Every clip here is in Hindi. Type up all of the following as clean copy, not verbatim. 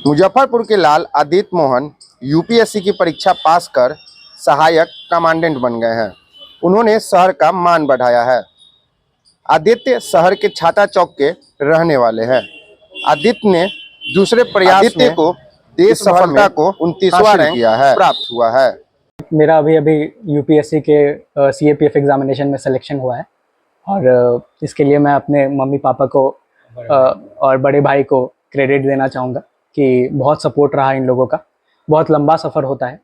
मुजफ्फरपुर के लाल आदित्य मोहन यूपीएससी की परीक्षा पास कर सहायक कमांडेंट बन गए हैं। उन्होंने शहर का मान बढ़ाया है। आदित्य शहर के छाता चौक के रहने वाले हैं। आदित्य ने दूसरे प्रयास में को देश सफलता को 29वां रैंक किया है प्राप्त हुआ है। मेरा अभी अभी यूपीएससी के सीएपीएफ एग्जामिनेशन में सिलेक्शन हुआ है और इसके लिए मैं अपने मम्मी पापा को और बड़े भाई को क्रेडिट देना चाहूँगा कि बहुत सपोर्ट रहा इन लोगों का। बहुत लंबा सफ़र होता है,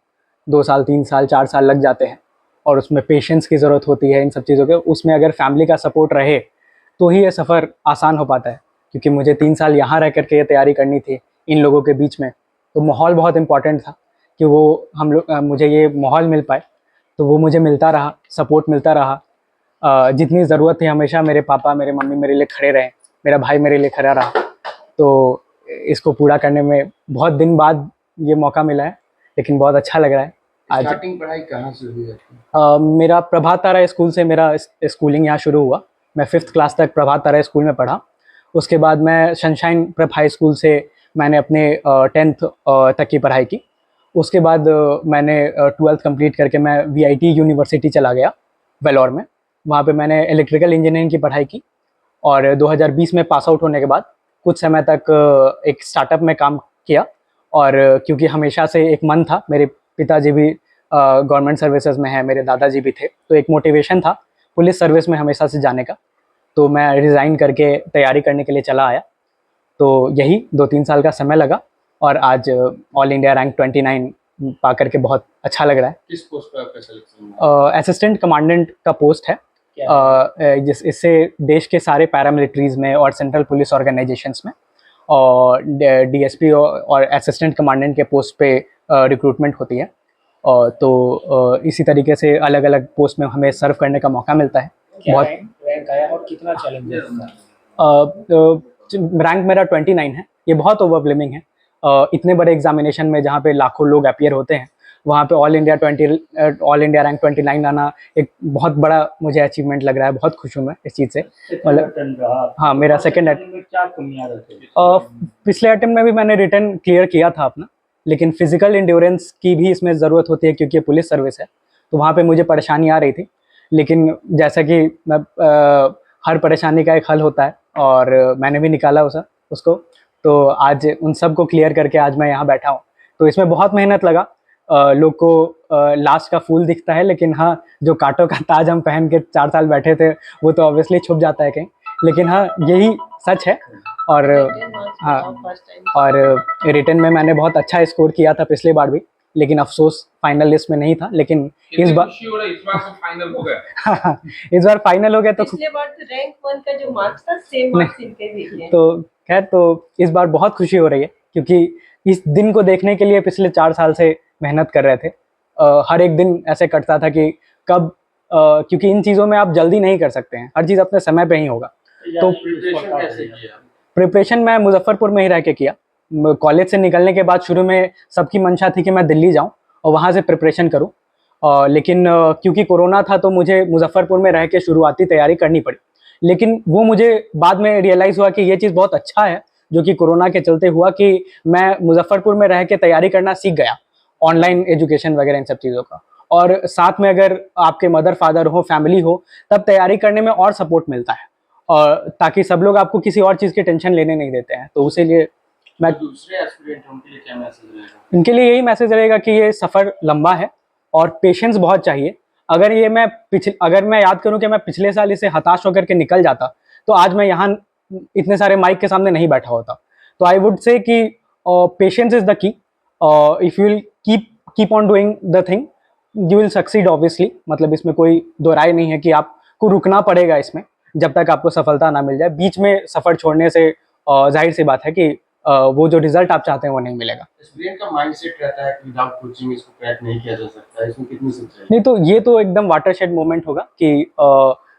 2 साल 3 साल 4 साल लग जाते हैं और उसमें पेशेंस की ज़रूरत होती है इन सब चीज़ों के। उसमें अगर फैमिली का सपोर्ट रहे तो ही ये सफ़र आसान हो पाता है, क्योंकि मुझे 3 साल यहाँ रह करके ये तैयारी करनी थी इन लोगों के बीच में। तो माहौल बहुत इम्पॉर्टेंट था कि वो हम लोग मुझे ये माहौल मिल पाए, तो वो मुझे मिलता रहा, सपोर्ट मिलता रहा। जितनी ज़रूरत थी हमेशा मेरे पापा मेरे मम्मी मेरे लिए खड़े रहे, मेरा भाई मेरे लिए खड़ा रहा। तो इसको पूरा करने में बहुत दिन बाद ये मौका मिला है, लेकिन बहुत अच्छा लग रहा है। आज स्टार्टिंग पढ़ाई कहाँ से हुई है? मेरा प्रभात तारा स्कूल से मेरा स्कूलिंग यहाँ शुरू हुआ। मैं 5th क्लास तक प्रभात तारा स्कूल में पढ़ा। उसके बाद मैं सनशाइन प्रेप हाई स्कूल से मैंने अपने 10th तक की पढ़ाई की। उसके बाद मैंने 12th कंप्लीट करके मैं वीआईटी यूनिवर्सिटी चला गया वेलोर में। वहाँ पे मैंने इलेक्ट्रिकल इंजीनियरिंग की पढ़ाई की और 2020 में पास आउट होने के बाद कुछ समय तक एक स्टार्टअप में काम किया। और क्योंकि हमेशा से एक मन था, मेरे पिताजी भी गवर्नमेंट सर्विसेज में है, मेरे दादाजी भी थे, तो एक मोटिवेशन था पुलिस सर्विस में हमेशा से जाने का। तो मैं रिज़ाइन करके तैयारी करने के लिए चला आया। तो यही 2-3 साल का समय लगा और आज ऑल इंडिया रैंक 29 पा करके बहुत अच्छा लग रहा है। किस पोस्ट पे आपका सिलेक्शन हुआ? असिस्टेंट कमांडेंट का पोस्ट है। इससे देश के सारे पैरामिलिट्रीज में और सेंट्रल पुलिस ऑर्गेनाइजेशंस में और डीएसपी और असिस्टेंट कमांडेंट के पोस्ट पे रिक्रूटमेंट होती है। तो इसी तरीके से अलग अलग पोस्ट में हमें सर्व करने का मौका मिलता है। बहुत रैंक आया और कितना चैलेंजेस था? रैंक मेरा 29 है। ये बहुत ओवरवेलमिंग है। इतने बड़े एग्जामिनेशन में जहाँ पे लाखों लोग अपीयर होते हैं, वहाँ पे ऑल इंडिया रैंक 29 आना एक बहुत बड़ा मुझे अचीवमेंट लग रहा है। बहुत खुश हूँ मैं इस चीज़ से। मतलब हाँ, मेरा सेकंड क्या कमियां रहती है? पिछले अटेम्प्ट में भी मैंने रिटर्न क्लियर किया था अपना, लेकिन फिजिकल इंड्योरेंस की भी इसमें ज़रूरत होती है क्योंकि ये पुलिस सर्विस है। तो वहाँ पे मुझे परेशानी आ रही थी, लेकिन जैसा कि मैं हर परेशानी का एक हल होता है और मैंने भी निकाला उसको। तो आज उन सब को क्लियर करके आज मैं यहाँ बैठा हूँ। तो इसमें बहुत मेहनत लगा। लोग को लास्ट का फूल दिखता है, लेकिन हाँ, जो कांटों का ताज हम पहन के 4 साल बैठे थे वो तो ऑब्वियसली छुप जाता है कहीं, लेकिन हाँ, यही सच है। और हाँ, और रिटर्न में मैंने बहुत अच्छा स्कोर किया था पिछले बार भी, लेकिन अफसोस फाइनल लिस्ट में नहीं था। लेकिन इस बार तो फाइनल हो गया। इस बार फाइनल हो गया। तो पिछले बार तो रैंक 1 का जो मार्क्स था सेम मार्क्स इनके भी थे। तो खैर, तो इस बार बहुत खुशी हो रही है क्योंकि इस दिन को देखने के लिए पिछले 4 साल से मेहनत कर रहे थे। हर एक दिन ऐसे कटता था कि कब क्योंकि इन चीज़ों में आप जल्दी नहीं कर सकते हैं, हर चीज़ अपने समय पे ही होगा। तो प्रिपरेशन कैसे किया? प्रिपरेशन मैं मुजफ्फरपुर में ही रह के किया। कॉलेज से निकलने के बाद शुरू में सबकी मंशा थी कि मैं दिल्ली जाऊं और वहां से प्रिपरेशन करूं, लेकिन क्योंकि कोरोना था तो मुझे मुजफ्फरपुर में रह के शुरुआती तैयारी करनी पड़ी। लेकिन वो मुझे बाद में रियलाइज़ हुआ कि ये चीज़ बहुत अच्छा है जो कि कोरोना के चलते हुआ, कि मैं मुजफ्फरपुर में रह के तैयारी करना सीख गया, ऑनलाइन एजुकेशन वगैरह इन सब चीज़ों का। और साथ में अगर आपके मदर फादर हो, फैमिली हो, तब तैयारी करने में और सपोर्ट मिलता है, और ताकि सब लोग आपको किसी और चीज़ की टेंशन लेने नहीं देते हैं। तो उसी लिए मैं दूसरे एस्पिरेंट उनके लिए क्या मैसेज रहेगा? इनके लिए यही मैसेज रहेगा कि ये सफ़र लंबा है और पेशेंस बहुत चाहिए। अगर मैं याद करूं कि मैं पिछले साल इसे हताश होकर के निकल जाता, तो आज मैं यहाँ इतने सारे माइक के सामने नहीं बैठा होता। तो आई वुड से कि patience is the key. If you will keep on doing the thing, you will succeed obviously. मतलब इसमें कोई दो राय नहीं है कि आपको रुकना पड़ेगा इसमें जब तक आपको सफलता ना मिल जाए। बीच में सफ़र छोड़ने से जाहिर सी बात है कि वो जो रिजल्ट आप चाहते हैं वो नहीं मिलेगा। स्टूडेंट का माइंडसेट रहता है कि विदाउट कोचिंग इसको क्रैक नहीं किया जा सकता है, इसमें कितनी सच्चाई है? नहीं, तो ये तो एकदम वाटरशेड मोमेंट होगा कि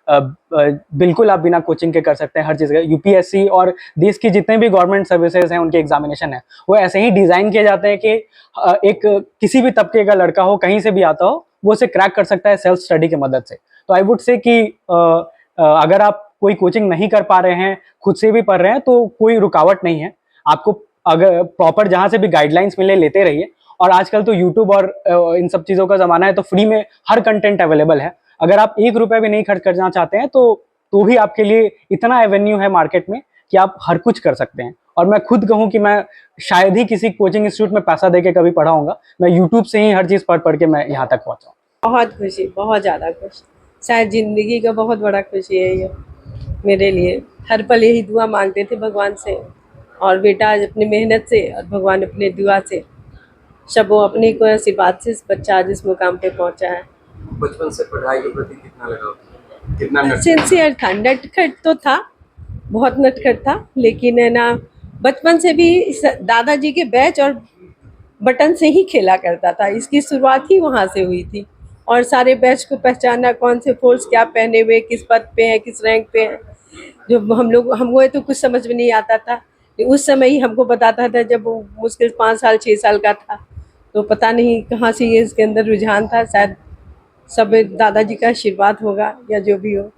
बिल्कुल आप बिना कोचिंग के कर सकते हैं हर चीज़ का। यूपीएससी और देश की जितने भी गवर्नमेंट सर्विसेज हैं उनके एग्जामिनेशन है, वो ऐसे ही डिज़ाइन किए जाते हैं कि एक किसी भी तबके का लड़का हो, कहीं से भी आता हो, वो उसे क्रैक कर सकता है सेल्फ स्टडी की मदद से। तो आई वुड से कि अगर आप कोई कोचिंग नहीं कर पा रहे हैं, खुद से भी पढ़ रहे हैं, तो कोई रुकावट नहीं है। आपको अगर प्रॉपर जहाँ से भी गाइडलाइंस मिले लेते रहिए। और आजकल तो यूट्यूब और इन सब चीज़ों का ज़माना है, तो फ्री में हर कंटेंट अवेलेबल है। अगर आप 1 रुपये भी नहीं खर्च करना चाहते हैं तो भी आपके लिए इतना एवेन्यू है मार्केट में कि आप हर कुछ कर सकते हैं। और मैं खुद कहूँ कि मैं शायद ही किसी कोचिंग इंस्टीट्यूट में पैसा दे के कभी पढ़ा होऊंगा, मैं यूट्यूब से ही हर चीज़ पढ़ के मैं यहाँ तक पहुँचा हूँ। बहुत खुशी, बहुत ज़्यादा खुशी, शायद ज़िंदगी का बहुत बड़ा खुशी है ये मेरे लिए। हर पल यही दुआ मांगते थे भगवान से, और बेटा आज अपनी मेहनत से और भगवान अपने दुआ से सब वो अपने को आशीर्वाद से बच्चा आज इस मुकाम पे पहुंचा है। बचपन से पढ़ाई के प्रति कितना लगाव, कितना नटखट? सिंसियर था, नटखट तो था, बहुत नटखट था, लेकिन है ना बचपन से भी दादाजी के बैच और बटन से ही खेला करता था। इसकी शुरुआत ही वहाँ से हुई थी, और सारे बैच को पहचाना, कौन से फोर्स क्या पहने हुए, किस पद पे है, किस रैंक पे है। जो हमको तो कुछ समझ में नहीं आता था, उस समय ही हमको बताता था, जब वो मुश्किल 5 साल 6 साल का था। तो पता नहीं कहाँ से ये इसके अंदर रुझान था, शायद सब दादाजी का आशीर्वाद होगा या जो भी हो।